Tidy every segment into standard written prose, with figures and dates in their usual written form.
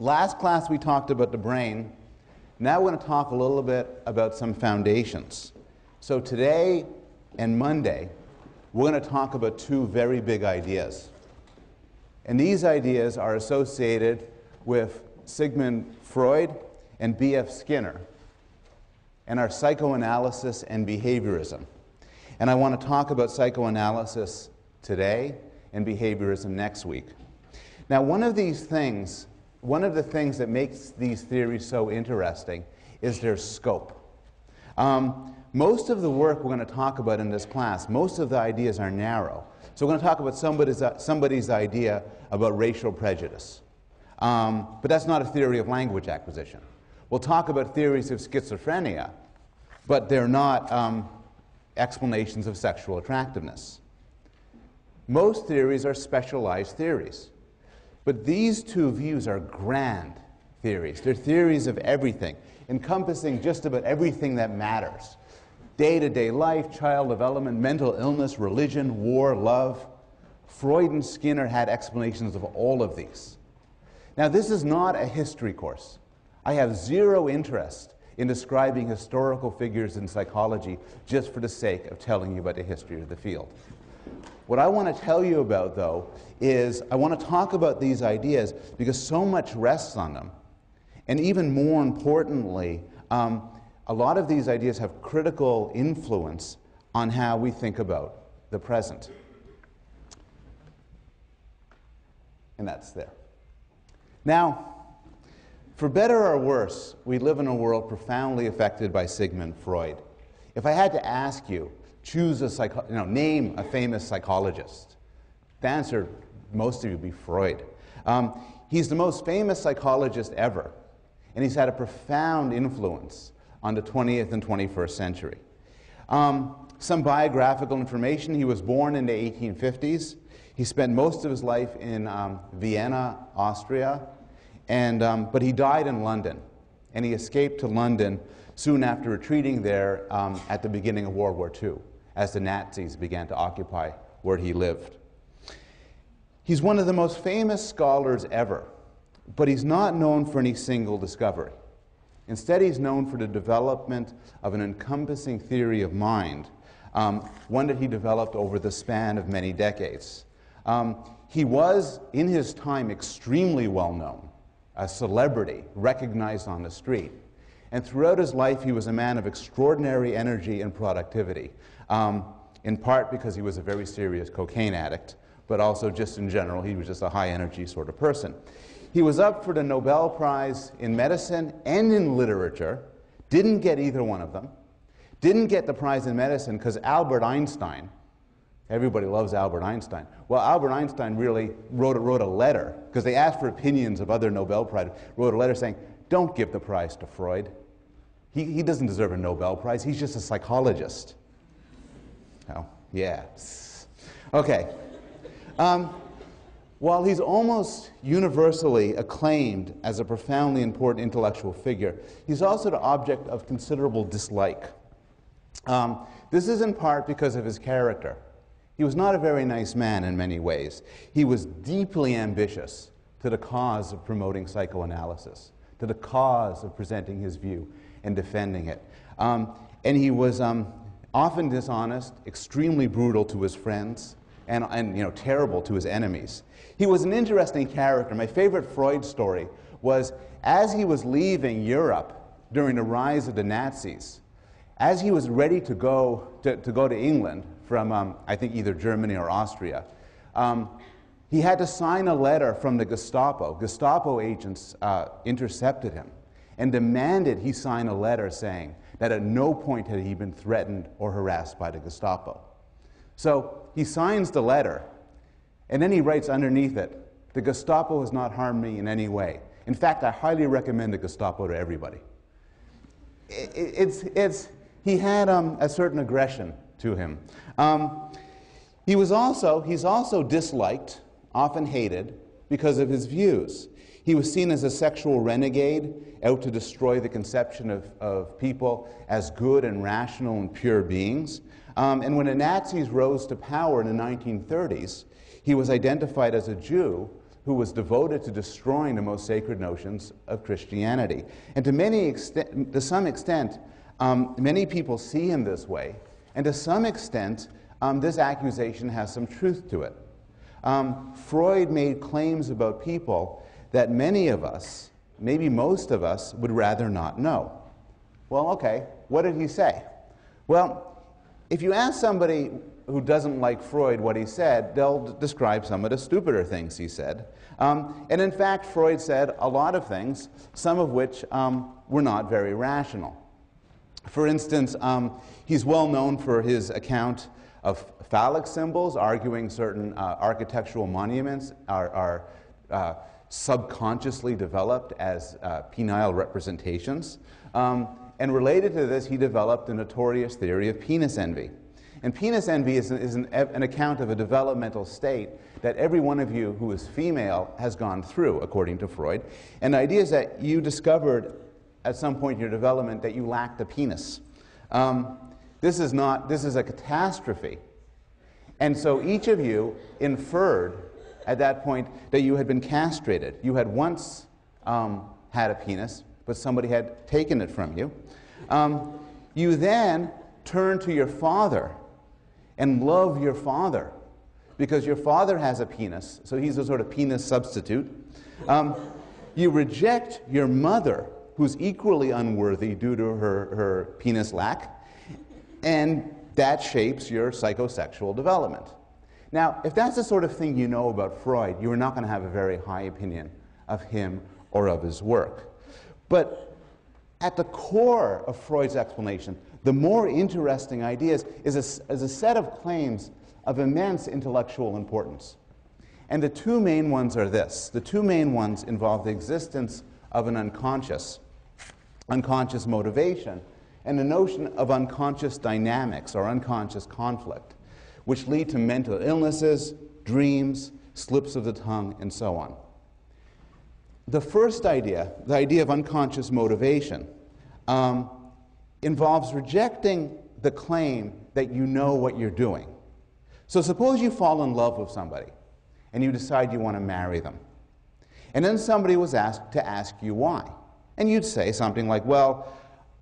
Last class we talked about the brain. Now we're going to talk a little bit about some foundations. So today and Monday, we're going to talk about two very big ideas. And these ideas are associated with Sigmund Freud and B.F. Skinner and our psychoanalysis and behaviorism. And I want to talk about psychoanalysis today and behaviorism next week. Now, one of the things that makes these theories so interesting is their scope. Most of the work we're going to talk about in this class, most of the ideas are narrow. So we're going to talk about somebody's idea about racial prejudice. But that's not a theory of language acquisition. We'll talk about theories of schizophrenia, but they're not explanations of sexual attractiveness. Most theories are specialized theories. But these two views are grand theories. They're theories of everything, encompassing just about everything that matters. Day-to-day life, child development, mental illness, religion, war, love. Freud and Skinner had explanations of all of these. Now, this is not a history course. I have zero interest in describing historical figures in psychology just for the sake of telling you about the history of the field. What I want to tell you about, though, is I want to talk about these ideas because so much rests on them. And even more importantly, a lot of these ideas have critical influence on how we think about the present. And that's there. Now, for better or worse, we live in a world profoundly affected by Sigmund Freud. If I had to ask you, name a famous psychologist, the answer, most of you, would be Freud. He's the most famous psychologist ever, and he's had a profound influence on the 20th and 21st century. Some biographical information: he was born in the 1850s. He spent most of his life in Vienna, Austria, but he died in London, and he escaped to London soon after retreating there at the beginning of World War II, as the Nazis began to occupy where he lived. He's one of the most famous scholars ever, but he's not known for any single discovery. Instead, he's known for the development of an encompassing theory of mind, one that he developed over the span of many decades. He was, in his time, extremely well known, a celebrity, recognized on the street. And throughout his life, he was a man of extraordinary energy and productivity, in part because he was a very serious cocaine addict, but also just in general, he was just a high-energy sort of person. He was up for the Nobel Prize in medicine and in literature, didn't get either one of them, didn't get the prize in medicine because Albert Einstein, everybody loves Albert Einstein. Well, Albert Einstein really wrote a letter, because they asked for opinions of other Nobel Prizes, wrote a letter saying, don't give the prize to Freud. He doesn't deserve a Nobel Prize. He's just a psychologist. Oh, yeah. Okay. While he's almost universally acclaimed as a profoundly important intellectual figure, he's also the object of considerable dislike. This is in part because of his character. He was not a very nice man in many ways. He was deeply ambitious to the cause of promoting psychoanalysis, to the cause of presenting his view and defending it. And he was often dishonest, extremely brutal to his friends, and terrible to his enemies. He was an interesting character. My favorite Freud story was as he was leaving Europe during the rise of the Nazis, as he was ready to go to England from, I think, either Germany or Austria, he had to sign a letter from the Gestapo. Gestapo agents intercepted him and demanded he sign a letter saying that at no point had he been threatened or harassed by the Gestapo. So he signs the letter, and then he writes underneath it, "The Gestapo has not harmed me in any way. In fact, I highly recommend the Gestapo to everybody." He had a certain aggression to him. He's also disliked, often hated, because of his views. He was seen as a sexual renegade, out to destroy the conception of people as good and rational and pure beings. And when the Nazis rose to power in the 1930s, he was identified as a Jew who was devoted to destroying the most sacred notions of Christianity. And to some extent, many people see him this way, and to some extent, this accusation has some truth to it. Freud made claims about people that many of us, maybe most of us, would rather not know. Well, okay, what did he say? Well, if you ask somebody who doesn't like Freud what he said, they'll describe some of the stupider things he said. And in fact, Freud said a lot of things, some of which were not very rational. For instance, he's well known for his account of phallic symbols, arguing certain architectural monuments are subconsciously developed as penile representations. And related to this, he developed a notorious theory of penis envy. And penis envy is an account of a developmental state that every one of you who is female has gone through, according to Freud. And the idea is that you discovered at some point in your development that you lacked a penis. This is a catastrophe. And so each of you inferred at that point that you had been castrated. You had once had a penis, but somebody had taken it from you. You then turn to your father and love your father because your father has a penis, so he's a sort of penis substitute. You reject your mother, who's equally unworthy due to her penis lack, and that shapes your psychosexual development. Now, if that's the sort of thing you know about Freud, you are not going to have a very high opinion of him or of his work. But at the core of Freud's explanation, the more interesting ideas is a set of claims of immense intellectual importance. And the two main ones are this. The two main ones involve the existence of an unconscious motivation, and the notion of unconscious dynamics or unconscious conflict, which lead to mental illnesses, dreams, slips of the tongue, and so on. The first idea, the idea of unconscious motivation, involves rejecting the claim that you know what you're doing. So suppose you fall in love with somebody and you decide you want to marry them. And then somebody was asked to ask you why. And you'd say something like, well,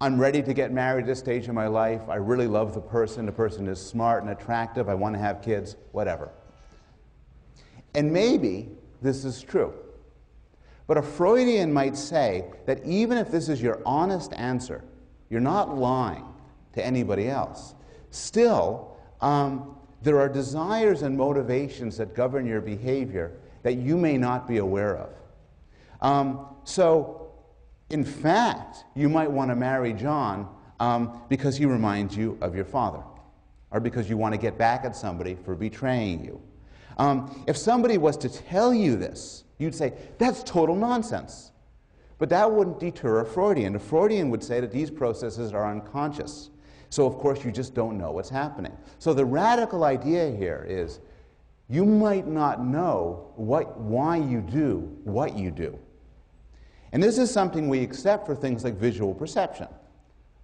I'm ready to get married at this stage of my life. I really love the person is smart and attractive. I want to have kids, whatever. And maybe this is true. But a Freudian might say that even if this is your honest answer, you're not lying to anybody else, still there are desires and motivations that govern your behavior that you may not be aware of. So, in fact, you might want to marry John because he reminds you of your father, or because you want to get back at somebody for betraying you. If somebody was to tell you this, you'd say, that's total nonsense. But that wouldn't deter a Freudian. A Freudian would say that these processes are unconscious. So, of course, you just don't know what's happening. So the radical idea here is you might not know why you do what you do. And this is something we accept for things like visual perception.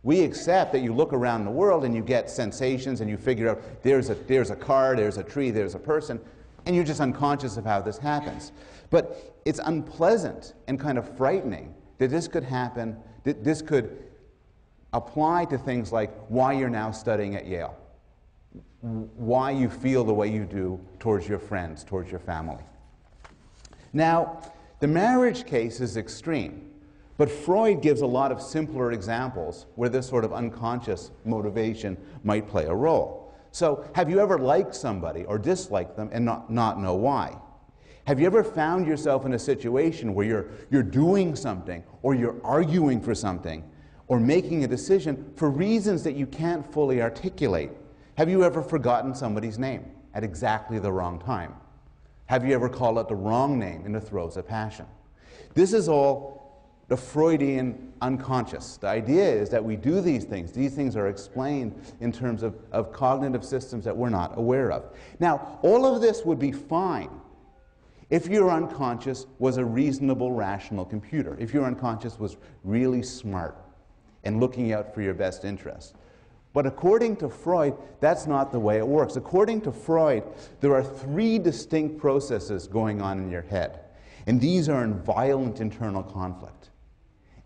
We accept that you look around the world and you get sensations and you figure out there's a car, there's a tree, there's a person, and you're just unconscious of how this happens. But it's unpleasant and kind of frightening that this could happen, that this could apply to things like why you're now studying at Yale, why you feel the way you do towards your friends, towards your family. Now, the marriage case is extreme, but Freud gives a lot of simpler examples where this sort of unconscious motivation might play a role. So, have you ever liked somebody or disliked them and not know why? Have you ever found yourself in a situation where you're doing something or you're arguing for something or making a decision for reasons that you can't fully articulate? Have you ever forgotten somebody's name at exactly the wrong time? Have you ever called it the wrong name in the throes of passion? This is all the Freudian unconscious. The idea is that we do these things. These things are explained in terms of cognitive systems that we're not aware of. Now, all of this would be fine if your unconscious was a reasonable, rational computer, if your unconscious was really smart and looking out for your best interest. But according to Freud, that's not the way it works. According to Freud, there are three distinct processes going on in your head. And these are in violent internal conflict.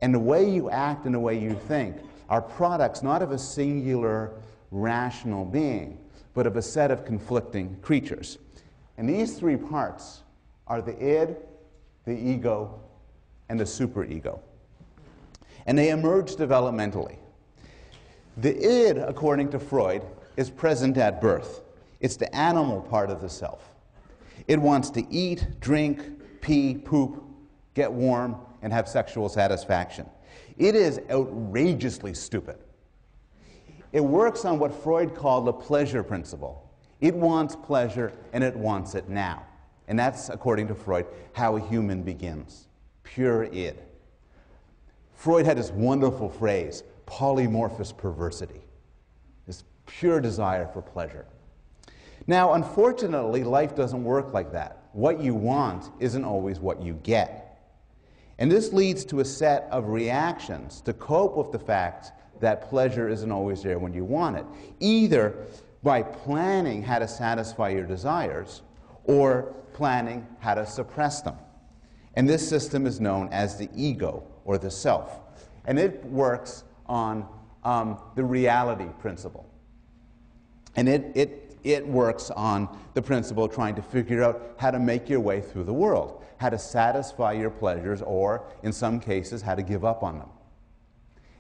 And the way you act and the way you think are products not of a singular rational being, but of a set of conflicting creatures. And these three parts are the id, the ego, and the superego. And they emerge developmentally. The id, according to Freud, is present at birth. It's the animal part of the self. It wants to eat, drink, pee, poop, get warm, and have sexual satisfaction. It is outrageously stupid. It works on what Freud called the pleasure principle. It wants pleasure, and it wants it now. And that's, according to Freud, how a human begins. Pure id. Freud had this wonderful phrase, polymorphous perversity, this pure desire for pleasure. Now, unfortunately, life doesn't work like that. What you want isn't always what you get. And this leads to a set of reactions to cope with the fact that pleasure isn't always there when you want it, either by planning how to satisfy your desires or planning how to suppress them. And this system is known as the ego, or the self. And it works on the reality principle. And it works on the principle of trying to figure out how to make your way through the world, how to satisfy your pleasures, or, in some cases, how to give up on them.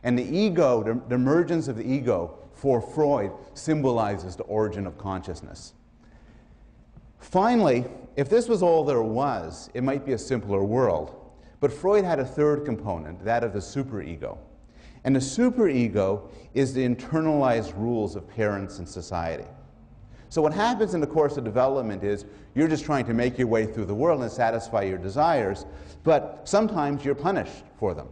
And the ego, the emergence of the ego, for Freud, symbolizes the origin of consciousness. Finally, if this was all there was, it might be a simpler world. But Freud had a third component, that of the superego. And the superego is the internalized rules of parents and society. So what happens in the course of development is you're just trying to make your way through the world and satisfy your desires, but sometimes you're punished for them.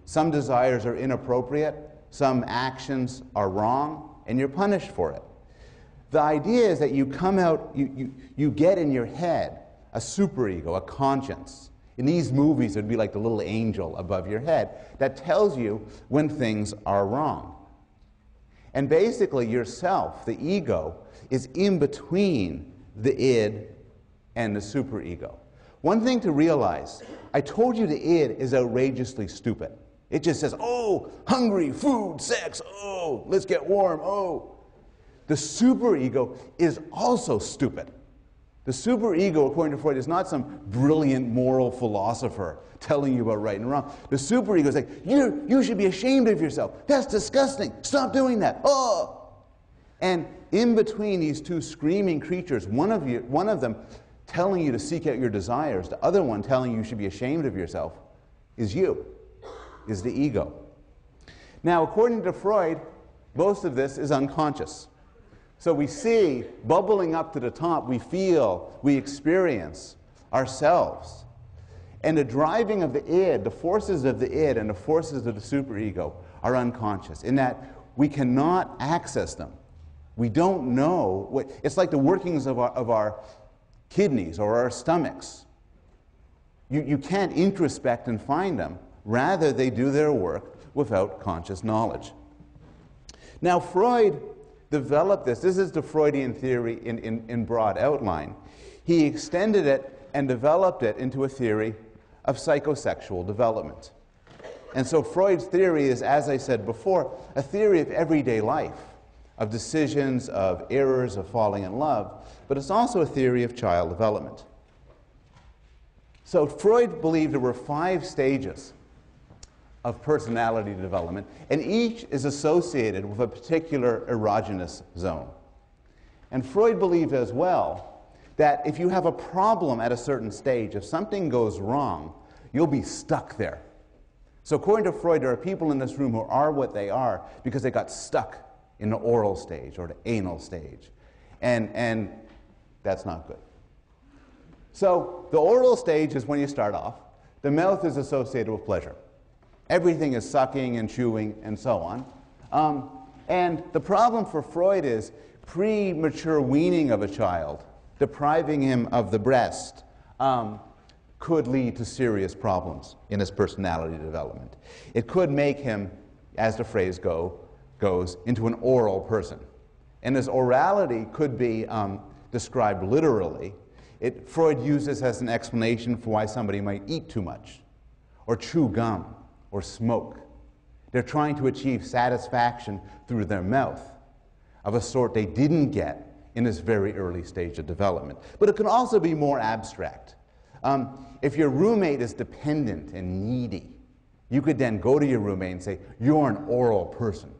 Some desires are inappropriate, some actions are wrong, and you're punished for it. The idea is that you come out, you get in your head a superego, a conscience. In these movies, it would be like the little angel above your head that tells you when things are wrong. And basically, yourself, the ego, is in between the id and the superego. One thing to realize, I told you the id is outrageously stupid. It just says, oh, hungry, food, sex, oh, let's get warm, oh. The superego is also stupid. The superego, according to Freud, is not some brilliant moral philosopher telling you about right and wrong. The superego is like, you should be ashamed of yourself. That's disgusting. Stop doing that. Oh! And in between these two screaming creatures, one of them telling you to seek out your desires, the other one telling you should be ashamed of yourself, is you, is the ego. Now, according to Freud, most of this is unconscious. So we see, bubbling up to the top, we feel, we experience ourselves. And the driving of the id, the forces of the id and the forces of the superego are unconscious, in that we cannot access them. We don't know. It's like the workings of our kidneys or our stomachs. You can't introspect and find them. Rather, they do their work without conscious knowledge. Now, Freud developed this. This is the Freudian theory in broad outline. He extended it and developed it into a theory of psychosexual development. And so Freud's theory is, as I said before, a theory of everyday life, of decisions, of errors, of falling in love, but it's also a theory of child development. So Freud believed there were 5 stages of personality development, and each is associated with a particular erogenous zone. And Freud believed as well that if you have a problem at a certain stage, if something goes wrong, you'll be stuck there. So according to Freud, there are people in this room who are what they are because they got stuck in the oral stage or the anal stage. And that's not good. So the oral stage is when you start off. The mouth is associated with pleasure. Everything is sucking and chewing and so on. And the problem for Freud is premature weaning of a child, depriving him of the breast, could lead to serious problems in his personality development. It could make him, as the phrase goes, into an oral person. And his orality could be described literally. Freud used this as an explanation for why somebody might eat too much, or chew gum, or smoke. They're trying to achieve satisfaction through their mouth of a sort they didn't get in this very early stage of development. But it can also be more abstract. If your roommate is dependent and needy, you could then go to your roommate and say, "You're an oral person.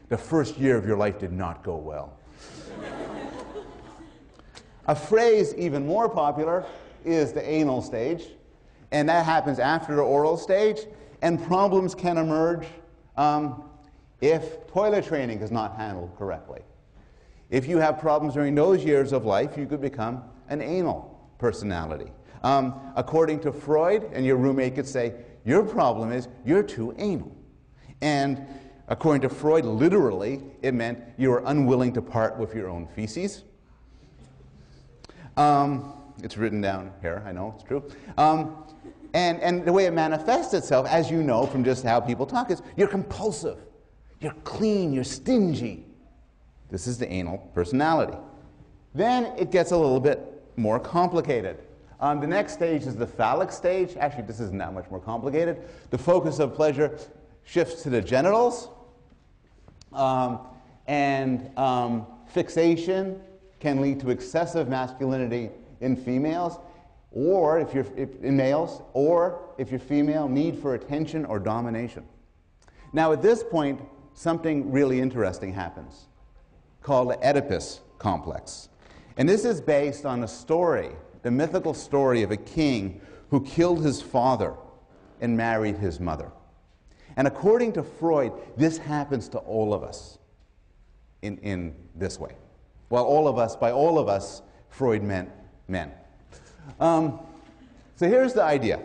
The first year of your life did not go well." A phrase even more popular is the anal stage, and that happens after the oral stage, and problems can emerge if toilet training is not handled correctly. If you have problems during those years of life, you could become an anal personality. According to Freud, and your roommate could say, "Your problem is you're too anal." And according to Freud, literally, it meant you were unwilling to part with your own feces. It's written down here, I know, it's true. And the way it manifests itself, as you know from just how people talk, is you're compulsive, you're clean, you're stingy. This is the anal personality. Then it gets a little bit more complicated. The next stage is the phallic stage. Actually, this isn't that much more complicated. The focus of pleasure shifts to the genitals, and fixation can lead to excessive masculinity in females, or in males, or if you're female, need for attention or domination. Now, at this point, something really interesting happens, called the Oedipus complex. And this is based on a story, the mythical story of a king who killed his father and married his mother. And according to Freud, this happens to all of us in this way. Well, all of us, by all of us, Freud meant men. So here's the idea.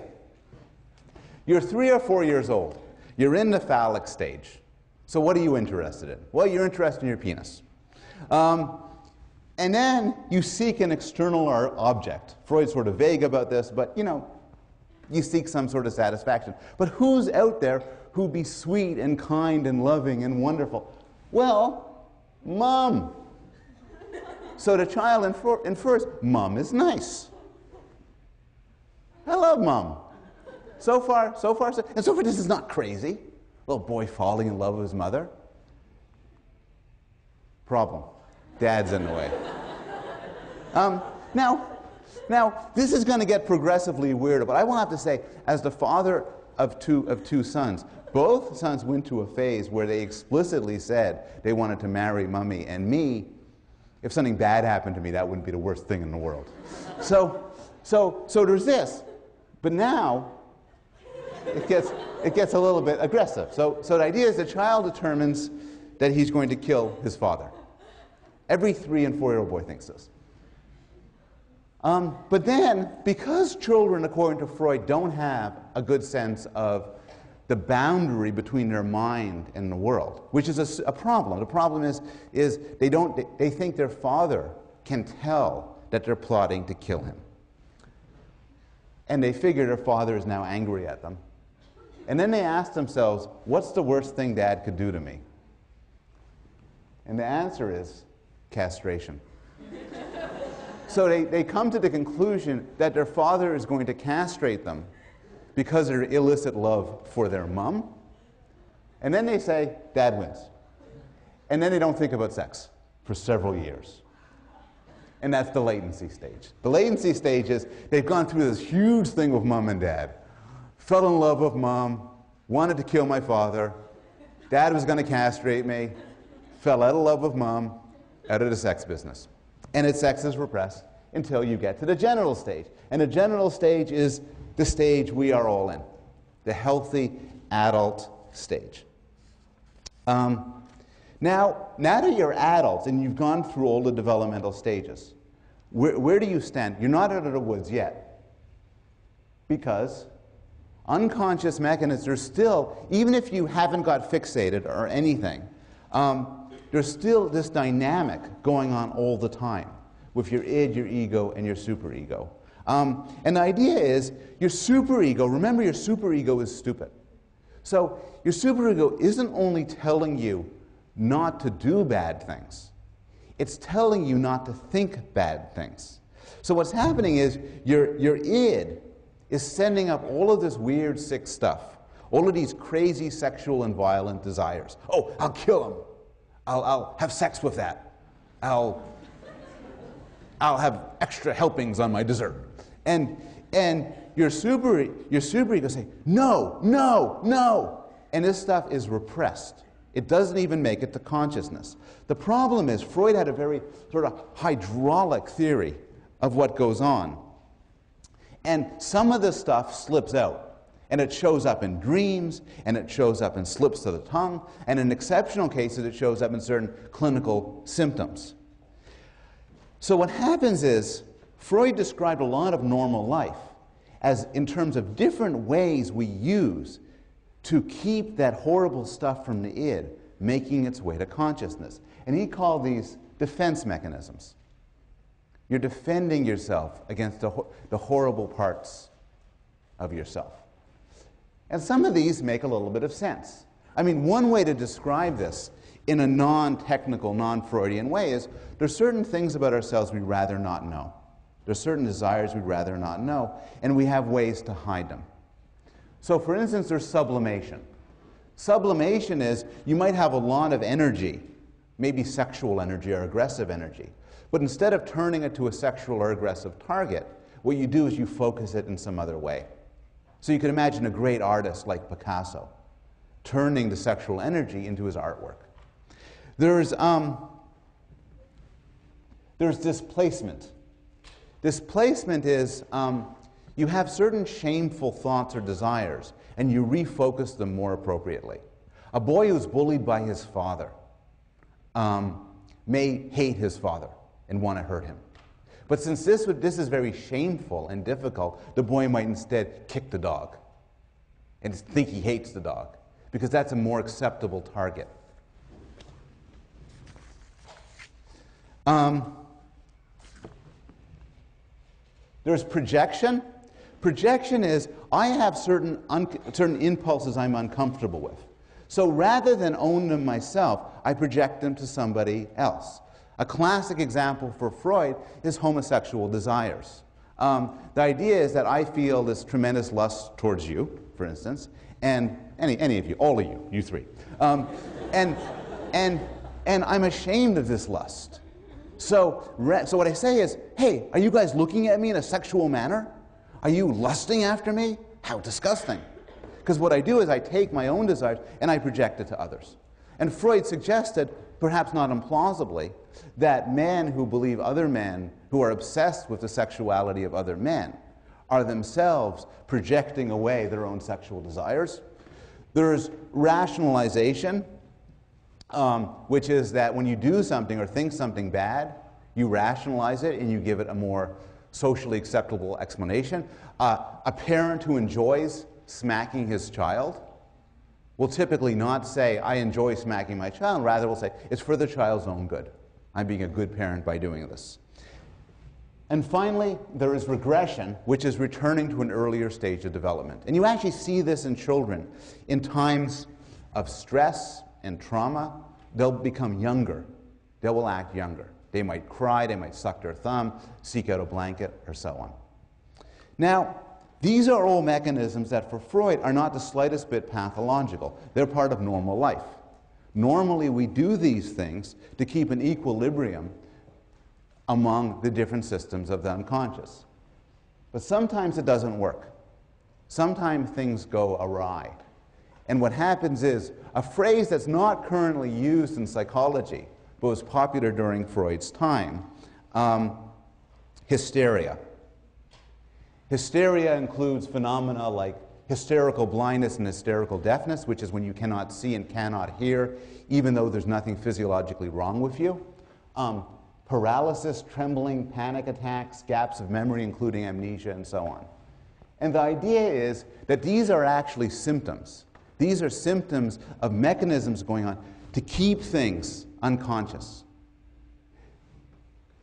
You're 3 or 4 years old. You're in the phallic stage. So what are you interested in? Well, you're interested in your penis. And then you seek an external object. Freud's sort of vague about this, but you seek some sort of satisfaction. But who's out there who'd be sweet and kind and loving and wonderful? Well, Mom. So the child infers, Mom is nice. I love Mom. So far, this is not crazy. Little boy falling in love with his mother. Problem. Dad's in the way. Now, this is going to get progressively weirder, but I will have to say, as the father of two sons, both sons went to a phase where they explicitly said they wanted to marry Mummy and me. If something bad happened to me, that wouldn't be the worst thing in the world. So there's this. But now, it gets a little bit aggressive. So the idea is the child determines that he's going to kill his father. Every 3- and 4-year-old boy thinks this. But then, because children, according to Freud, don't have a good sense of the boundary between their mind and the world, which is a problem. The problem is they think their father can tell that they're plotting to kill him. And they figure their father is now angry at them. And then they ask themselves, what's the worst thing Dad could do to me? And the answer is castration. So they come to the conclusion that their father is going to castrate them because of their illicit love for their mom. And then they say, Dad wins. And then they don't think about sex for several years. And that's the latency stage. The latency stage is they've gone through this huge thing with Mom and Dad. Fell in love with Mom, wanted to kill my father. Dad was going to castrate me. Fell out of love with Mom, out of the sex business. And its sex is repressed until you get to the genital stage. And the genital stage is the stage we are all in, the healthy adult stage. Now that you're adults and you've gone through all the developmental stages, where do you stand? You're not out of the woods yet, because unconscious mechanisms are still, even if you haven't got fixated or anything, there's still this dynamic going on all the time with your id, your ego, and your superego. And the idea is your superego, remember your superego is stupid. So your superego isn't only telling you not to do bad things, it's telling you not to think bad things. So what's happening is your id is sending up all of this weird, sick stuff, all of these crazy sexual and violent desires. Oh, I'll kill him. I'll have sex with that. I'll have extra helpings on my dessert. And your superego say, no, no, no. And this stuff is repressed. It doesn't even make it to consciousness. The problem is Freud had a very sort of hydraulic theory of what goes on. And some of this stuff slips out. And it shows up in dreams, and it shows up in slips to the tongue, and in exceptional cases it shows up in certain clinical symptoms. So what happens is, Freud described a lot of normal life as in terms of different ways we use to keep that horrible stuff from the id making its way to consciousness. And he called these defense mechanisms. You're defending yourself against the horrible parts of yourself. And some of these make a little bit of sense. I mean, one way to describe this in a non-technical, non-Freudian way is there's certain things about ourselves we'd rather not know. There's certain desires we'd rather not know, and we have ways to hide them. So for instance, there's sublimation. Sublimation is you might have a lot of energy, maybe sexual energy or aggressive energy, but instead of turning it to a sexual or aggressive target, what you do is you focus it in some other way. So you can imagine a great artist like Picasso turning the sexual energy into his artwork. There's displacement. Displacement is you have certain shameful thoughts or desires, and you refocus them more appropriately. A boy who's bullied by his father may hate his father and want to hurt him. But since this is very shameful and difficult, the boy might instead kick the dog and think he hates the dog, because that's a more acceptable target. There's projection. Projection is, I have certain impulses I'm uncomfortable with. So rather than own them myself, I project them to somebody else. A classic example for Freud is homosexual desires. The idea is that I feel this tremendous lust towards you, for instance, and any of you, all of you, you three. And I'm ashamed of this lust. So what I say is, hey, are you guys looking at me in a sexual manner? Are you lusting after me? How disgusting. Because what I do is I take my own desires and I project it to others. And Freud suggested, perhaps not implausibly, that men who believe other men, who are obsessed with the sexuality of other men, are themselves projecting away their own sexual desires. There's rationalization, which is that when you do something or think something bad, you rationalize it and you give it a more socially acceptable explanation. A parent who enjoys smacking his child will typically not say, I enjoy smacking my child, rather will say, it's for the child's own good. I'm being a good parent by doing this. And finally, there is regression, which is returning to an earlier stage of development. And you actually see this in children. In times of stress and trauma, they'll become younger. They will act younger. They might cry, they might suck their thumb, seek out a blanket, or so on. Now, these are all mechanisms that for Freud are not the slightest bit pathological. They're part of normal life. Normally, we do these things to keep an equilibrium among the different systems of the unconscious. But sometimes it doesn't work. Sometimes things go awry. And what happens is, a phrase that's not currently used in psychology, but was popular during Freud's time, hysteria. Hysteria includes phenomena like hysterical blindness and hysterical deafness, which is when you cannot see and cannot hear, even though there's nothing physiologically wrong with you. Paralysis, trembling, panic attacks, gaps of memory, including amnesia, and so on. And the idea is that these are actually symptoms. These are symptoms of mechanisms going on to keep things unconscious.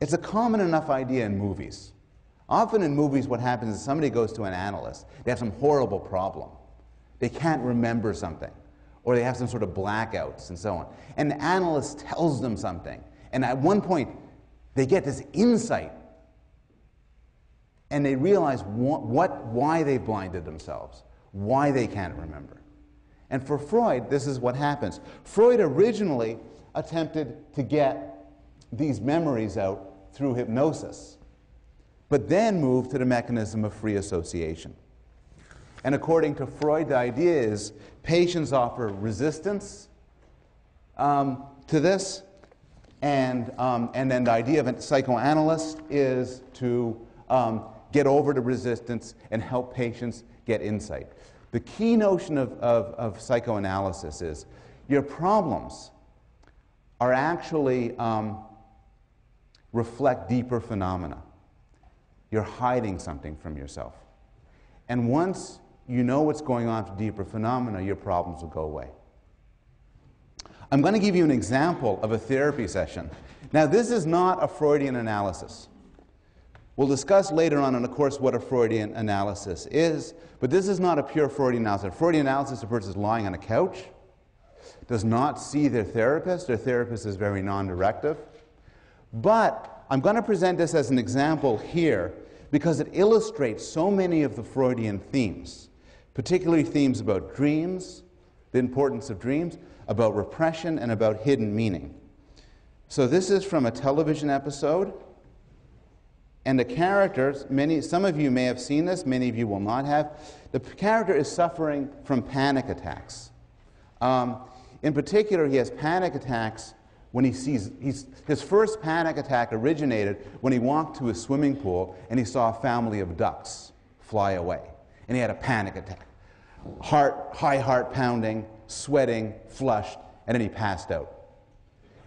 It's a common enough idea in movies. Often in movies what happens is somebody goes to an analyst. They have some horrible problem. They can't remember something. Or they have some sort of blackouts and so on. And the analyst tells them something. And at one point, they get this insight And they realize why they've blinded themselves, why they can't remember. And for Freud, this is what happens. Freud originally attempted to get these memories out through hypnosis, but then moved to the mechanism of free association. And according to Freud, the idea is patients offer resistance to this, and then the idea of a psychoanalyst is to get over the resistance and help patients get insight. The key notion of psychoanalysis is your problems are actually reflect deeper phenomena. You're hiding something from yourself. And once you know what's going on with deeper phenomena, your problems will go away. I'm going to give you an example of a therapy session. Now, this is not a Freudian analysis. We'll discuss later on in the course what a Freudian analysis is, but this is not a pure Freudian analysis. A Freudian analysis, a person is lying on a couch, does not see their therapist is very non-directive. But I'm going to present this as an example here because it illustrates so many of the Freudian themes, particularly themes about dreams, the importance of dreams, about repression, and about hidden meaning. So this is from a television episode, and the characters, some of you may have seen this, many of you will not have. The character is suffering from panic attacks. In particular, he has panic attacks when he sees, his first panic attack originated when he walked to a swimming pool and he saw a family of ducks fly away. And he had a panic attack. High heart pounding, sweating, flushed, and then he passed out.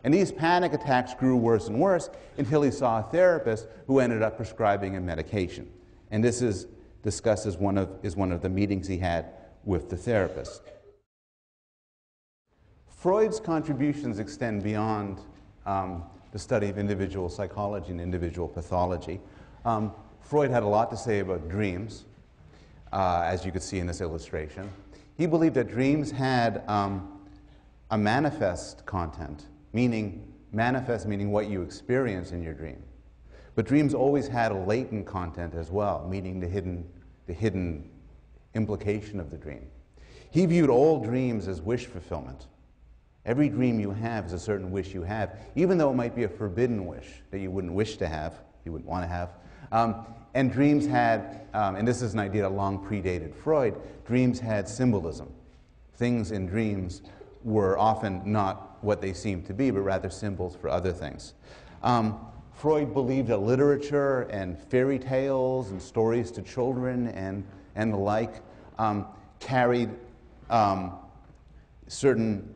And these panic attacks grew worse and worse until he saw a therapist who ended up prescribing him medication. And this is discussed as one of the meetings he had with the therapist. Freud's contributions extend beyond the study of individual psychology and individual pathology. Freud had a lot to say about dreams, as you could see in this illustration. He believed that dreams had a manifest content, meaning what you experience in your dream. But dreams always had a latent content as well, meaning the hidden implication of the dream. He viewed all dreams as wish fulfillment. Every dream you have is a certain wish you have, even though it might be a forbidden wish that you wouldn't wish to have, you wouldn't want to have. And dreams had, and this is an idea that long predated Freud, dreams had symbolism. Things in dreams were often not what they seemed to be, but rather symbols for other things. Freud believed that literature and fairy tales and stories to children and the like carried certain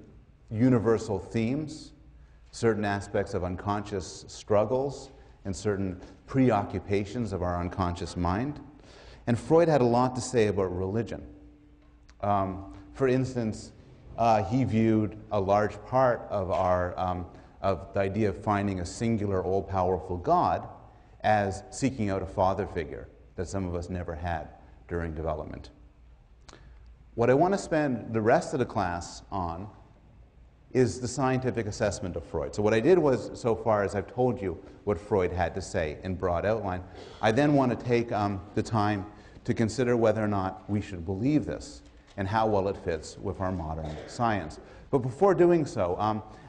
universal themes, certain aspects of unconscious struggles, and certain preoccupations of our unconscious mind. And Freud had a lot to say about religion. For instance, he viewed a large part of of the idea of finding a singular, all-powerful God as seeking out a father figure that some of us never had during development. What I want to spend the rest of the class on is the scientific assessment of Freud. So what I did was, so far as I've told you what Freud had to say in broad outline, I then want to take the time to consider whether or not we should believe this and how well it fits with our modern science. But before doing so,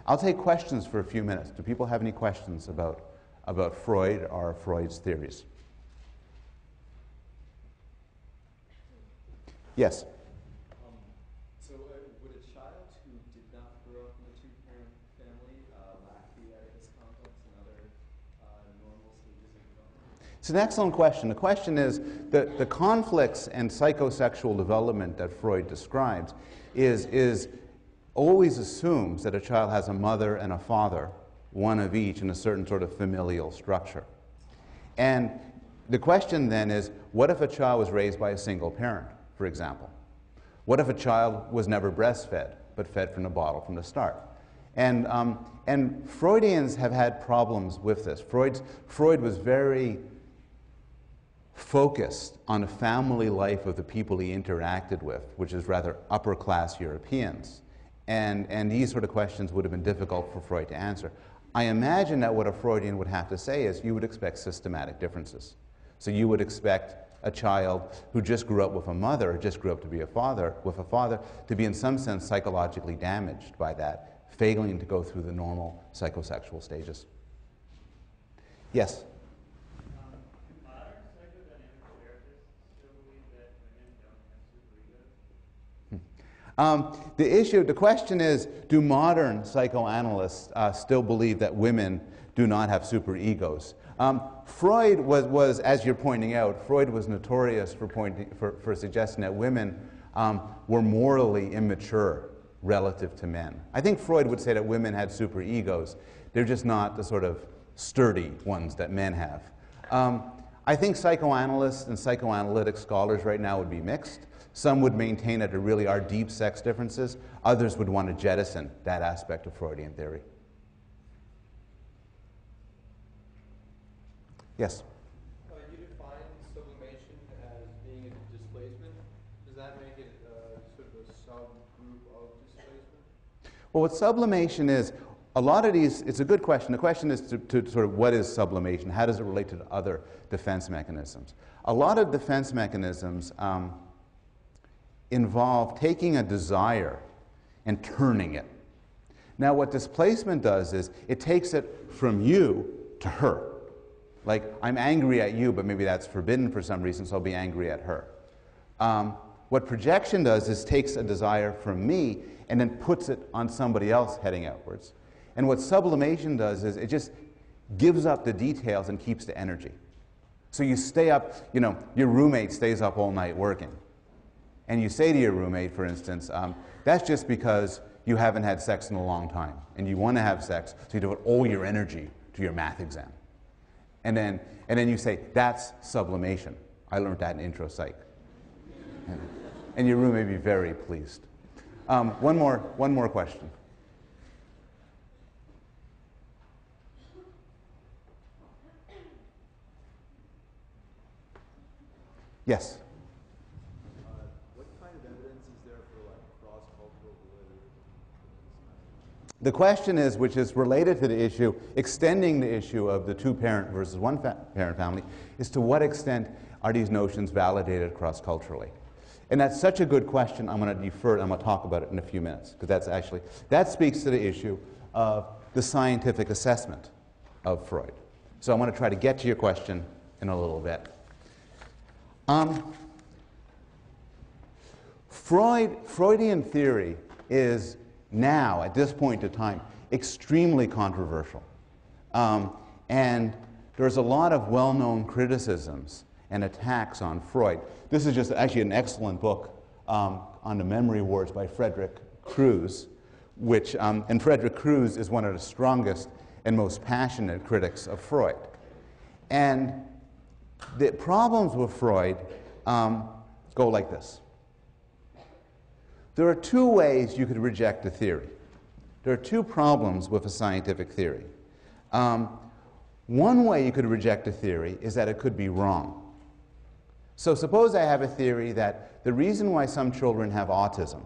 I'll take questions for a few minutes. Do people have any questions about Freud or Freud's theories? Yes? So would a child who did not grow up in a two-parent family lack the Oedipus complex and other normal stages of development? It's an excellent question. The question is that the conflicts and psychosexual development that Freud describes is always assumes that a child has a mother and a father, one of each, in a certain sort of familial structure. And the question then is, what if a child was raised by a single parent, for example? What if a child was never breastfed, but fed from the bottle from the start? And Freudians have had problems with this. Freud was very focused on the family life of the people he interacted with, which is rather upper-class Europeans. And these sort of questions would have been difficult for Freud to answer. I imagine that what a Freudian would have to say is you would expect systematic differences. So you would expect a child who just grew up with a mother, or just grew up to be a father, with a father, to be in some sense psychologically damaged by that, failing to go through the normal psychosexual stages. Yes? Do modern psychodynamic therapists still believe that women don't have superegos? The question is, do modern psychoanalysts still believe that women do not have superegos? Freud was, as you're pointing out, Freud was notorious for suggesting that women were morally immature relative to men. I think Freud would say that women had superegos. They're just not the sort of sturdy ones that men have. I think psychoanalysts and psychoanalytic scholars right now would be mixed. Some would maintain that there really are deep sex differences. Others would want to jettison that aspect of Freudian theory. Yes? You define sublimation as being a displacement. Does that make it sort of a subgroup of displacement? Well, what sublimation is, a lot of these, it's a good question. The question is to sort of what is sublimation? How does it relate to the other defense mechanisms? A lot of defense mechanisms involve taking a desire and turning it. Now, what displacement does is it takes it from you to her. Like, I'm angry at you, but maybe that's forbidden for some reason, so I'll be angry at her. What projection does is takes a desire from me and then puts it on somebody else heading outwards. And what sublimation does is it just gives up the details and keeps the energy. So you stay up, you know, your roommate stays up all night working. And you say to your roommate, for instance, that's just because you haven't had sex in a long time. And you want to have sex, so you devote all your energy to your math exam. And then you say, that's sublimation. I learned that in intro psych. And your room may be very pleased. One more question. Yes? What kind of evidence is there for cross-cultural validity? The question is, which is related to the issue, extending the issue of the two-parent versus one-parent family, is to what extent are these notions validated cross-culturally? And that's such a good question, I'm going to defer it, I'm going to talk about it in a few minutes, because that speaks to the issue of the scientific assessment of Freud. So I'm going to try to get to your question in a little bit. Freudian theory is now, at this point in time, extremely controversial. And there's a lot of well-known criticisms and attacks on Freud. This is just actually an excellent book on the memory wards by Frederick Crews, and Frederick Crews is one of the strongest and most passionate critics of Freud. And the problems with Freud go like this. There are two ways you could reject a theory. There are two problems with a scientific theory. One way you could reject a theory is that it could be wrong. So suppose I have a theory that the reason why some children have autism,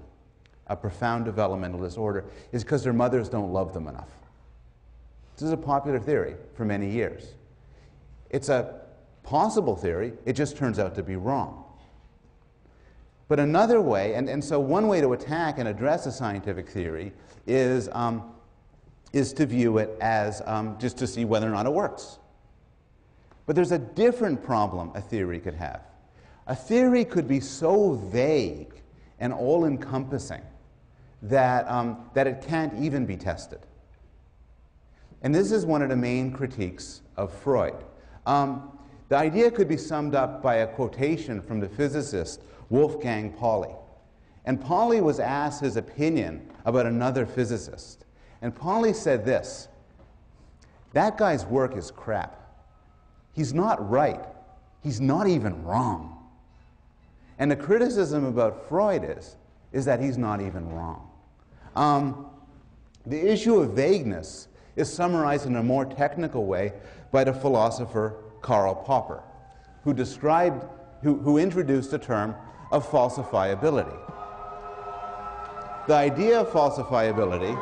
a profound developmental disorder, is because their mothers don't love them enough. This is a popular theory for many years. It's a possible theory, it just turns out to be wrong. But another way, and so one way to attack and address a scientific theory is to view it as just to see whether or not it works. But there's a different problem a theory could have. A theory could be so vague and all-encompassing that it can't even be tested. And this is one of the main critiques of Freud. The idea could be summed up by a quotation from the physicist Wolfgang Pauli. And Pauli was asked his opinion about another physicist. And Pauli said this: "That guy's work is crap. He's not right. He's not even wrong." And the criticism about Freud is that he's not even wrong. The issue of vagueness is summarized in a more technical way by the philosopher Karl Popper, who introduced the term of falsifiability. The idea of falsifiability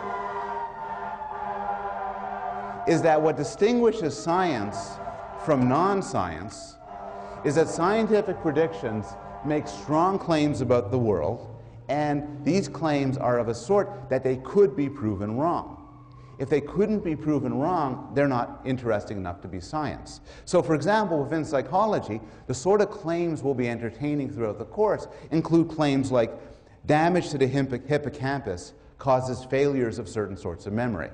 is that what distinguishes science from non-science is that scientific predictions make strong claims about the world, and these claims are of a sort that they could be proven wrong. If they couldn't be proven wrong, they're not interesting enough to be science. So, for example, within psychology, the sort of claims we'll be entertaining throughout the course include claims like damage to the hippocampus causes failures of certain sorts of memory.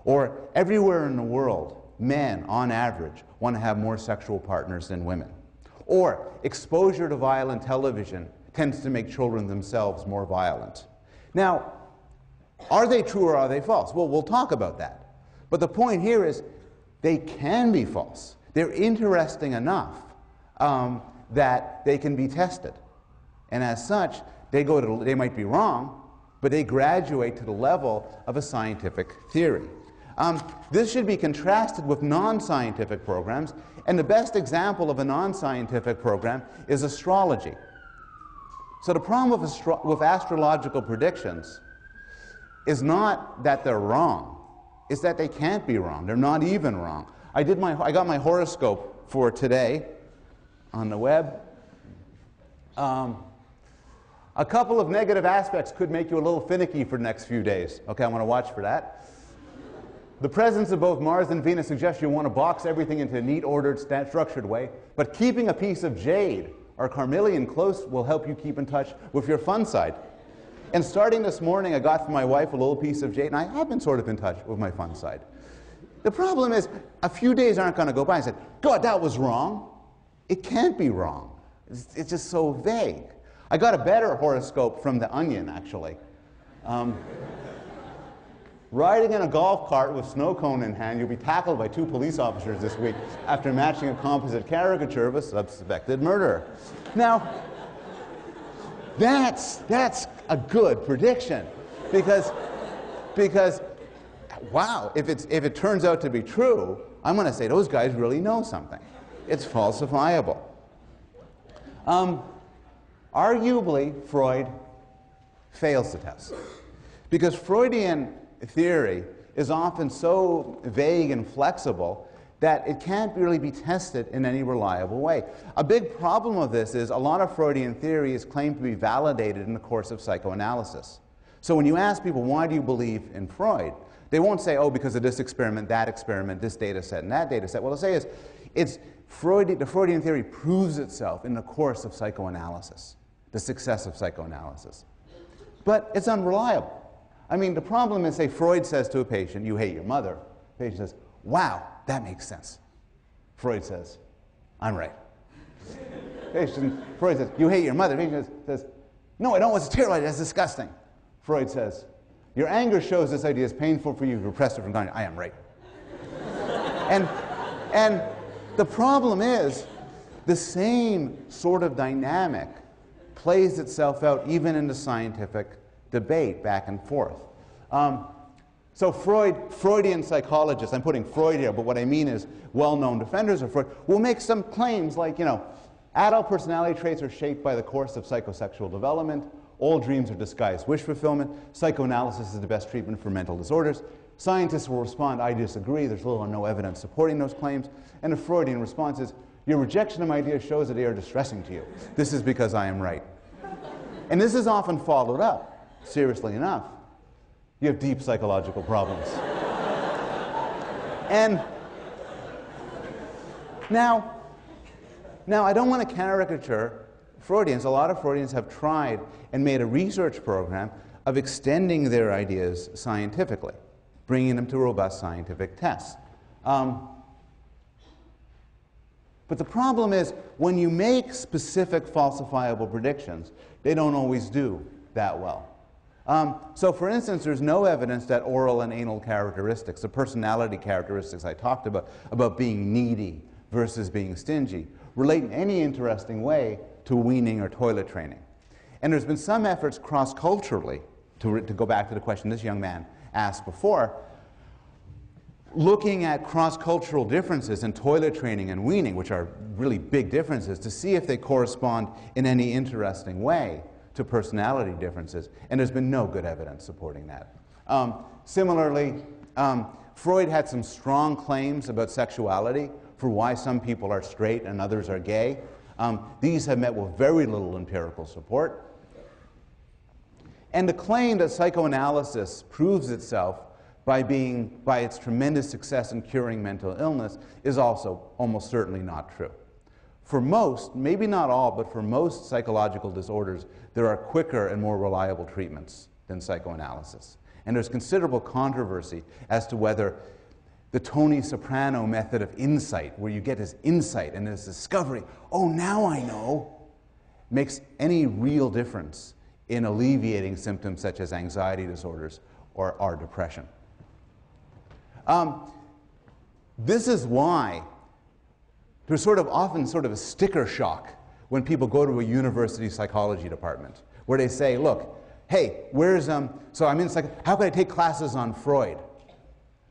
Or everywhere in the world, men, on average, want to have more sexual partners than women. Or exposure to violent television tends to make children themselves more violent. Now, are they true or are they false? Well, we'll talk about that. But the point here is they can be false. They're interesting enough that they can be tested. And as such, they might be wrong, but they graduate to the level of a scientific theory. This should be contrasted with non-scientific programs, and the best example of a non-scientific program is astrology. So the problem with astrological predictions is not that they're wrong, it's that they can't be wrong. They're not even wrong. I got my horoscope for today on the web. A couple of negative aspects could make you a little finicky for the next few days. Okay, I want to watch for that. The presence of both Mars and Venus suggests you want to box everything into a neat, ordered, structured way, but keeping a piece of jade or carnelian close will help you keep in touch with your fun side. And starting this morning, I got for my wife a little piece of jade, and I have been sort of in touch with my fun side. The problem is, a few days aren't going to go by. I said, God, that was wrong. It can't be wrong. It's just so vague. I got a better horoscope from The Onion, actually. Riding in a golf cart with snow cone in hand, you'll be tackled by 2 police officers this week after matching a composite caricature of a suspected murderer. Now, that's a good prediction, because wow, if it turns out to be true, I'm going to say those guys really know something. It's falsifiable. Arguably, Freud fails the test, because Freudian theory is often so vague and flexible that it can't really be tested in any reliable way. A big problem of this is a lot of Freudian theory is claimed to be validated in the course of psychoanalysis. So when you ask people, why do you believe in Freud? They won't say, oh, because of this experiment, this data set, and that data set. What they'll say is, the Freudian theory proves itself in the course of psychoanalysis, the success of psychoanalysis. But it's unreliable. I mean, the problem is, say, Freud says to a patient, you hate your mother. The patient says, wow, that makes sense. Freud says, I'm right. Freud says, you hate your mother. The patient says, no, I don't. It's terrible. That's disgusting. Freud says, your anger shows this idea is painful for you. You repressed it from time. I am right. And the problem is, the same sort of dynamic plays itself out even in the scientific debate back and forth. So Freudian psychologists, I'm putting Freud here, but what I mean is well-known defenders of Freud, will make some claims like, adult personality traits are shaped by the course of psychosexual development, all dreams are disguised wish fulfillment, psychoanalysis is the best treatment for mental disorders. Scientists will respond, I disagree, there's little or no evidence supporting those claims, and the Freudian response is, your rejection of ideas shows that they are distressing to you. This is because I am right. And this is often followed up. Seriously enough, you have deep psychological problems. And now I don't want to caricature Freudians. A lot of Freudians have tried and made a research program of extending their ideas scientifically, bringing them to robust scientific tests. But the problem is, when you make specific falsifiable predictions, they don't always do that well. So for instance, there's no evidence that oral and anal characteristics, the personality characteristics I talked about being needy versus being stingy, relate in any interesting way to weaning or toilet training. And there's been some efforts cross-culturally, to go back to the question this young man asked before, looking at cross-cultural differences in toilet training and weaning, which are really big differences, to see if they correspond in any interesting way to personality differences, and there's been no good evidence supporting that. Similarly, Freud had some strong claims about sexuality. for why some people are straight and others are gay. These have met with very little empirical support. And the claim that psychoanalysis proves itself by its tremendous success in curing mental illness is also almost certainly not true. For most, maybe not all, but for most psychological disorders, there are quicker and more reliable treatments than psychoanalysis. And there's considerable controversy as to whether the Tony Soprano method of insight, where you get this insight and this discovery, oh, now I know, makes any real difference in alleviating symptoms such as anxiety disorders or depression. This is why there's often a sticker shock when people go to a university psychology department, where they say, look, hey, so I'm in how can I take classes on Freud?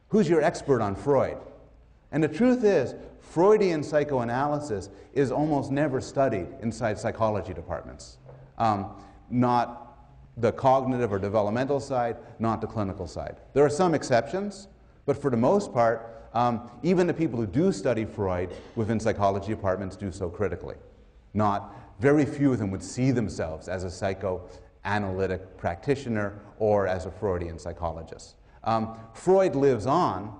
Who's your expert on Freud? And the truth is, Freudian psychoanalysis is almost never studied inside psychology departments. Not the cognitive or developmental side, not the clinical side. There are some exceptions, but for the most part, even the people who do study Freud within psychology departments do so critically. Very few of them would see themselves as a psychoanalytic practitioner or as a Freudian psychologist. Freud lives on,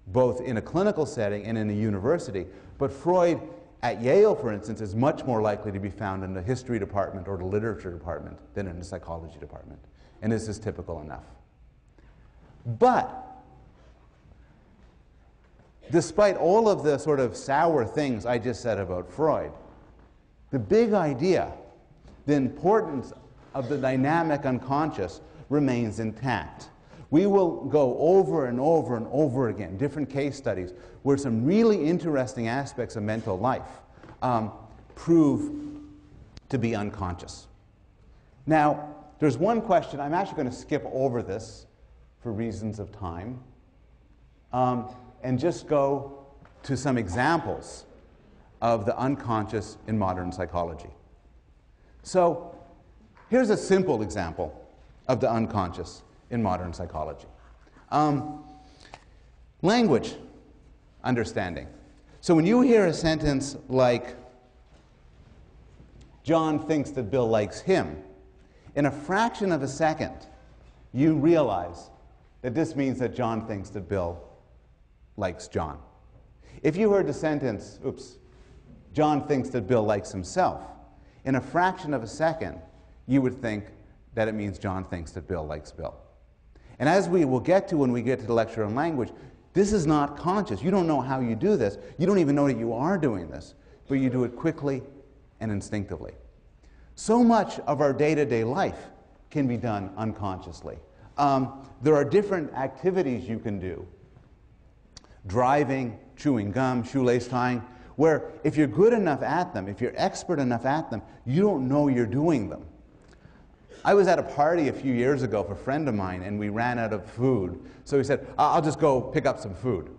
both in a clinical setting and in a university, but Freud at Yale, for instance, is much more likely to be found in the history department or the literature department than in the psychology department. And this is typical enough. But despite all of the sour things I just said about Freud, the big idea, the importance of the dynamic unconscious, remains intact. We will go over and over and over again, different case studies, where some really interesting aspects of mental life prove to be unconscious. Now, there's one question. I'm actually going to skip over this for reasons of time, and just go to some examples of the unconscious in modern psychology. So, here's a simple example of the unconscious in modern psychology. Language understanding. So when you hear a sentence like, John thinks that Bill likes him, in a fraction of a second, you realize that this means that John thinks that Bill likes John. If you heard the sentence, John thinks that Bill likes himself, in a fraction of a second, you would think that it means John thinks that Bill likes Bill. And as we will get to when we get to the lecture on language, this is not conscious. You don't know how you do this. You don't even know that you are doing this, but you do it quickly and instinctively. So much of our day-to-day life can be done unconsciously. There are different activities you can do. Driving, chewing gum, shoelace tying, where if you're good enough at them, if you're expert enough at them, you don't know you're doing them. I was at a party a few years ago for a friend of mine, and we ran out of food. So he said, I'll just go pick up some food.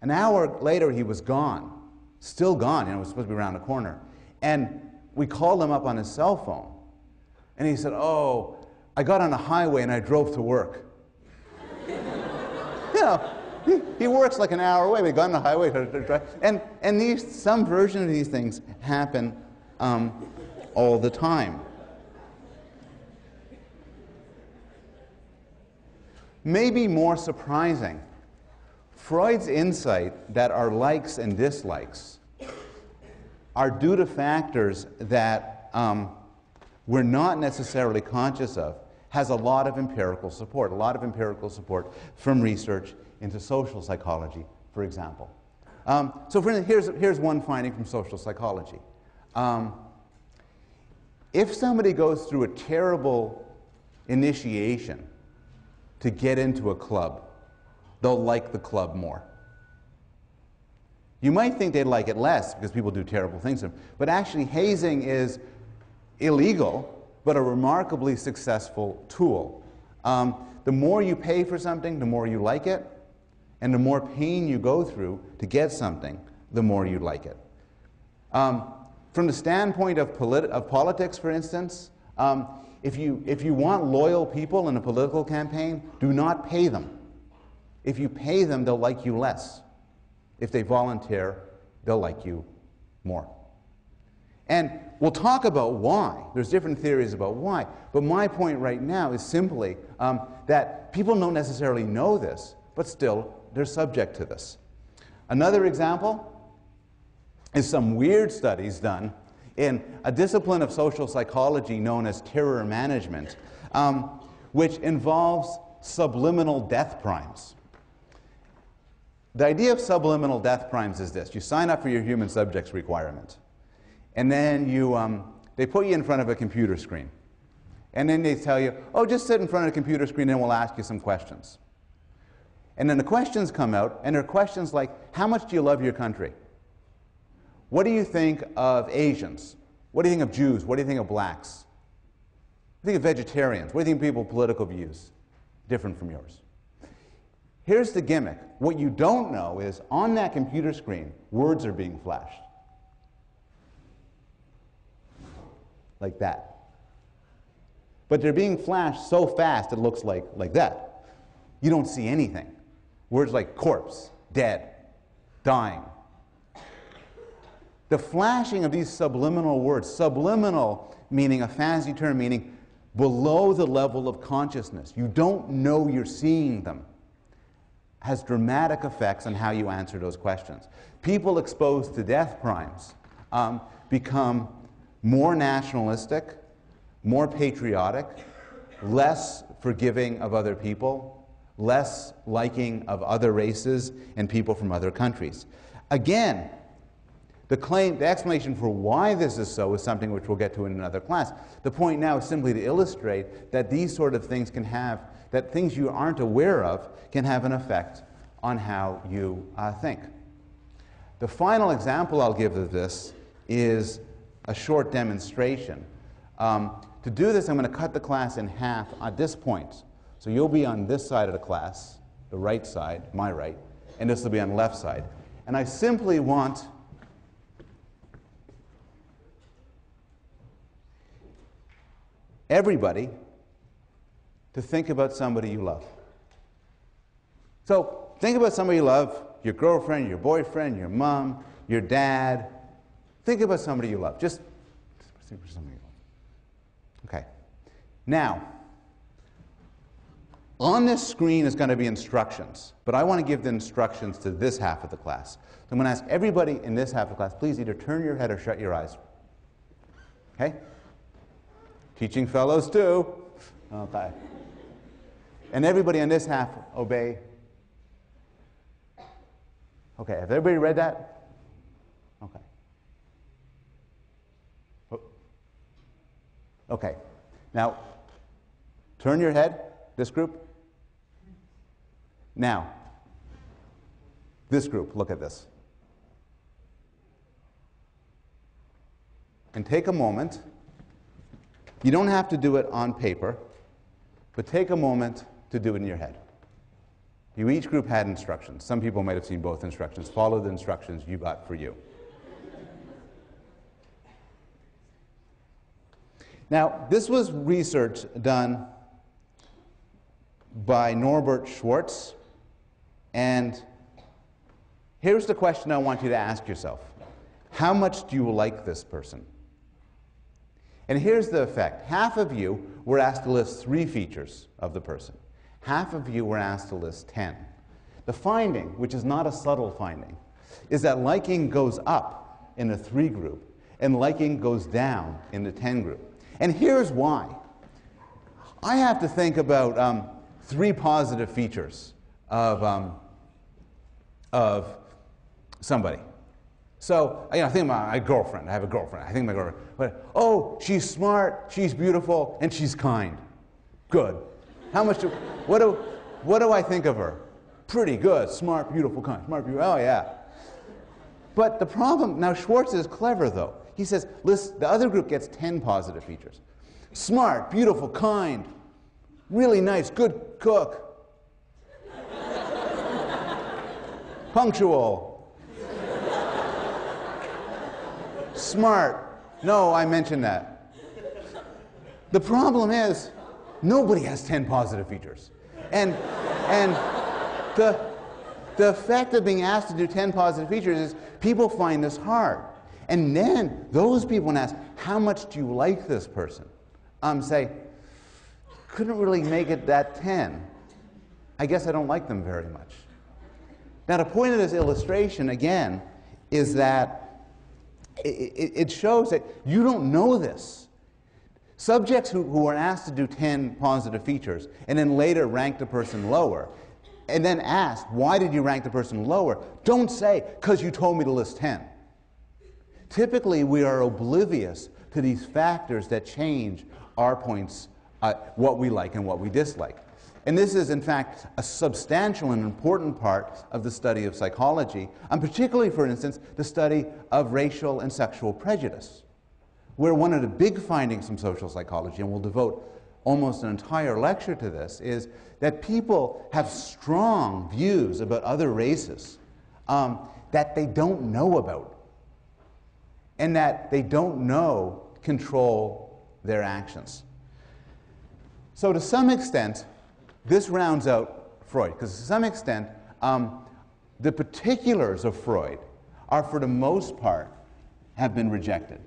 An hour later, he was gone. Still gone. It was supposed to be around the corner. And we called him up on his cell phone. And he said, oh, I got on a highway and I drove to work. He works like an hour away. We got on the highway to drive. And some version of these things happen all the time. Maybe more surprising, Freud's insight that our likes and dislikes are due to factors that we're not necessarily conscious of has a lot of empirical support from research into social psychology, for example. So for instance, here's one finding from social psychology. If somebody goes through a terrible initiation to get into a club, they'll like the club more. You might think they'd like it less because people do terrible things to them, but actually hazing is illegal, but a remarkably successful tool. The more you pay for something, the more you like it, and the more pain you go through to get something, the more you like it. From the standpoint of politics, for instance, if you want loyal people in a political campaign, do not pay them. If you pay them, they'll like you less. If they volunteer, they'll like you more. And we'll talk about why. There's different theories about why. But my point right now is simply that people don't necessarily know this, but still they're subject to this. Another example is some weird studies done in a discipline of social psychology known as terror management, which involves subliminal death primes. The idea of subliminal death primes is this. You sign up for your human subjects requirement, and then they put you in front of a computer screen. And then they tell you, oh, just sit in front of the computer screen and we'll ask you some questions. And then the questions come out, and they're questions like, how much do you love your country? What do you think of Asians? What do you think of Jews? What do you think of blacks? What do you think of vegetarians? What do you think of people's political views? Different from yours. Here's the gimmick. What you don't know is, on that computer screen, words are being flashed. Like that. But they're being flashed so fast it looks like that. You don't see anything. Words like corpse, dead, dying. The flashing of these subliminal words, subliminal meaning a fancy term, meaning below the level of consciousness, you don't know you're seeing them, has dramatic effects on how you answer those questions. People exposed to death primes become more nationalistic, more patriotic, less forgiving of other people, less liking of other races and people from other countries. Again, the explanation for why this is so is something which we'll get to in another class. The point now is simply to illustrate that these sort of things can have, that things you aren't aware of can have an effect on how you think. The final example I'll give of this is a short demonstration. To do this, I'm going to cut the class in half at this point. So you'll be on this side of the class, the right side, my right, and this will be on the left side. And I simply want everybody to think about somebody you love. So think about somebody you love, your girlfriend, your boyfriend, your mom, your dad. Think about somebody you love. Just think about somebody you love. Okay. Now, on this screen is going to be instructions, but I want to give the instructions to this half of the class. So I'm going to ask everybody in this half of the class, please either turn your head or shut your eyes. Okay? Teaching fellows too. Okay. And everybody in this half, obey. Okay, have everybody read that? Okay. Okay. Now, turn your head, this group. Now, this group, look at this. And take a moment. You don't have to do it on paper, but take a moment to do it in your head. Each group had instructions. Some people might have seen both instructions. Follow the instructions you got for you. Now, this was research done by Norbert Schwartz, and here's the question I want you to ask yourself. How much do you like this person? And here's the effect. Half of you were asked to list 3 features of the person. Half of you were asked to list 10. The finding, which is not a subtle finding, is that liking goes up in the 3 group and liking goes down in the 10 group. And here's why. I have to think about 3 positive features of somebody. So, I think about my girlfriend. I have a girlfriend. I think my girlfriend. But, oh, she's smart, she's beautiful, and she's kind. Good. How much what do I think of her? Pretty good. Smart, beautiful, kind. Smart, beautiful. Oh, yeah. But the problem, now Schwartz is clever, though. He says, listen, the other group gets 10 positive features. Smart, beautiful, kind, really nice, good cook, punctual. Smart. No, I mentioned that. The problem is, nobody has 10 positive features. And The effect of being asked to do 10 positive features is people find this hard. And then those people, when asked, how much do you like this person? Say, couldn't really make it that 10. I guess I don't like them very much. Now, the point of this illustration, again, is that it shows that you don't know this. Subjects who are asked to do 10 positive features and then later rank the person lower, and then asked, why did you rank the person lower? Don't say, because you told me to list 10. Typically, we are oblivious to these factors that change our points, what we like and what we dislike. And this is, in fact, a substantial and important part of the study of psychology, and particularly, for instance, the study of racial and sexual prejudice, where one of the big findings from social psychology, and we'll devote almost an entire lecture to this, is that people have strong views about other races that they don't know about, and that they don't know control their actions. So to some extent, this rounds out Freud, because to some extent, the particulars of Freud are, for the most part, have been rejected.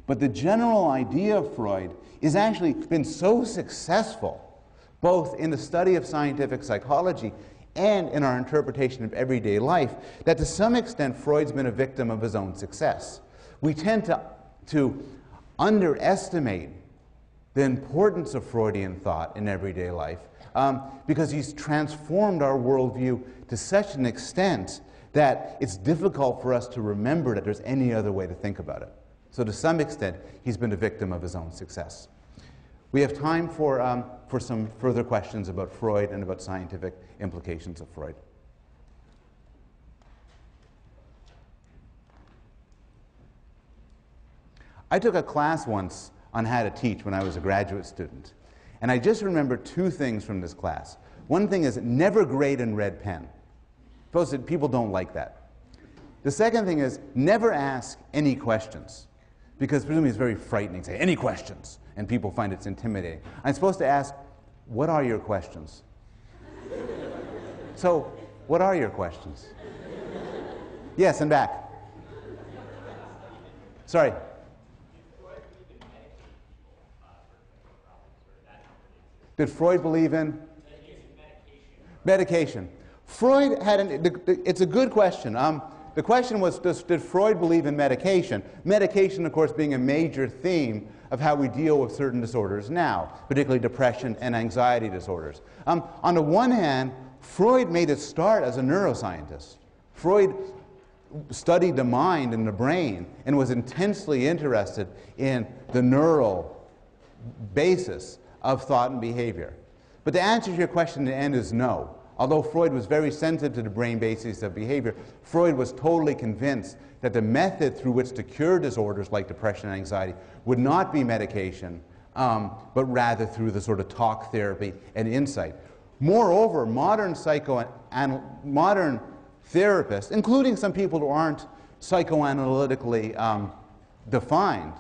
But the general idea of Freud has actually been so successful, both in the study of scientific psychology and in our interpretation of everyday life, that to some extent Freud's been a victim of his own success. We tend to underestimate the importance of Freudian thought in everyday life because he's transformed our worldview to such an extent that it's difficult for us to remember that there's any other way to think about it. So to some extent, he's been a victim of his own success. We have time for some further questions about Freud and about scientific implications of Freud. I took a class once on how to teach when I was a graduate student. And I just remember two things from this class. One thing is never grade in red pen. People don't like that. The second thing is never ask any questions, because presumably it's very frightening. Say, any questions? And people find it's intimidating. I'm supposed to ask, what are your questions? So, what are your questions? Yes, and back. Sorry. Did Freud believe in? Medication. Freud had it's a good question. The question was, did Freud believe in medication? Medication, of course, being a major theme of how we deal with certain disorders now, particularly depression and anxiety disorders. On the one hand, Freud made its start as a neuroscientist. Freud studied the mind and the brain and was intensely interested in the neural basis of thought and behavior. But the answer to your question in the end is no. Although Freud was very sensitive to the brain basis of behavior, Freud was totally convinced that the method through which to cure disorders like depression and anxiety would not be medication, but rather through the sort of talk therapy and insight. Moreover, modern therapists, including some people who aren't psychoanalytically defined,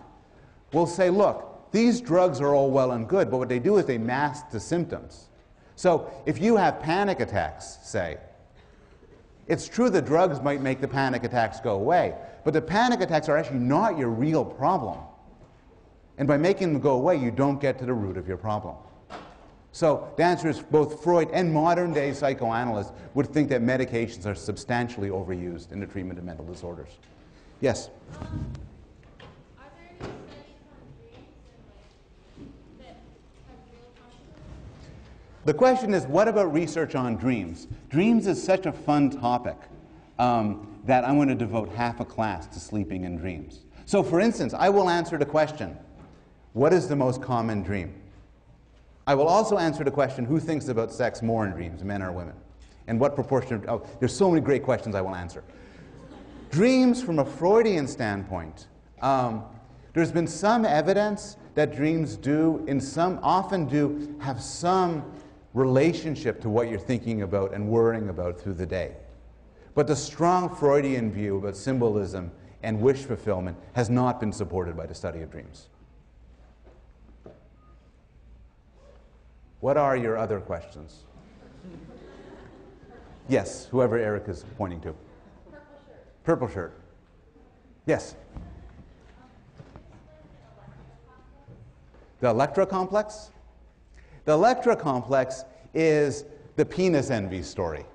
will say, look, these drugs are all well and good, but what they do is they mask the symptoms. So if you have panic attacks, say, it's true the drugs might make the panic attacks go away, but the panic attacks are actually not your real problem. And by making them go away, you don't get to the root of your problem. So the answer is both Freud and modern-day psychoanalysts would think that medications are substantially overused in the treatment of mental disorders. Yes? Are there any studies on dreams and that have real consequences? The question is, what about research on dreams? Dreams is such a fun topic that I'm going to devote half a class to sleeping in dreams. So for instance, I will answer the question, what is the most common dream? I will also answer the question, who thinks about sex more in dreams, men or women? And what proportion of, there's so many great questions I will answer. Dreams from a Freudian standpoint, there's been some evidence that dreams often do have some relationship to what you're thinking about and worrying about through the day. But the strong Freudian view about symbolism and wish fulfillment has not been supported by the study of dreams. What are your other questions? Yes, whoever Eric is pointing to. Purple shirt. Purple shirt. Yes. The Electra complex? The Electra complex is the penis envy story.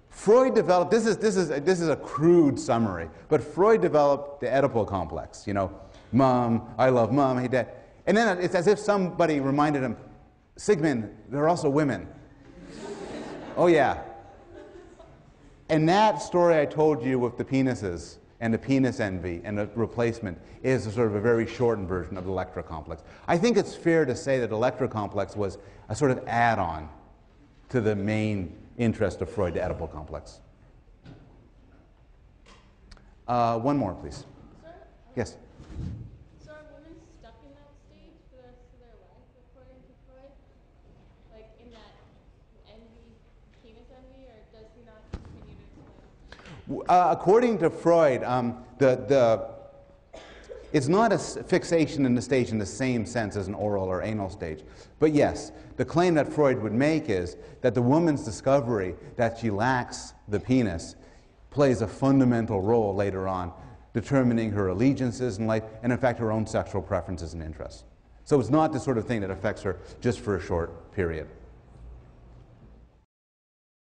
Freud developed, this is a crude summary, but Freud developed the Oedipal complex. You know, mom, I love mom, hey dad. And then it's as if somebody reminded him, Sigmund, there are also women. Oh yeah. And that story I told you with the penises and the penis envy and the replacement is a sort of a very shortened version of the Electra complex. I think it's fair to say that the Electra complex was a sort of add-on to the main interest of Freud, the Oedipal complex. One more, please. Sir, Yes? so are women stuck in that stage for the rest of their life, according to Freud? Like in that envy, penis envy, or does he not continue to explain? According to Freud, it's not a fixation in the stage in the same sense as an oral or anal stage. But yes, the claim that Freud would make is that the woman's discovery that she lacks the penis plays a fundamental role later on, determining her allegiances in life and, in fact, her own sexual preferences and interests. So it's not the sort of thing that affects her just for a short period.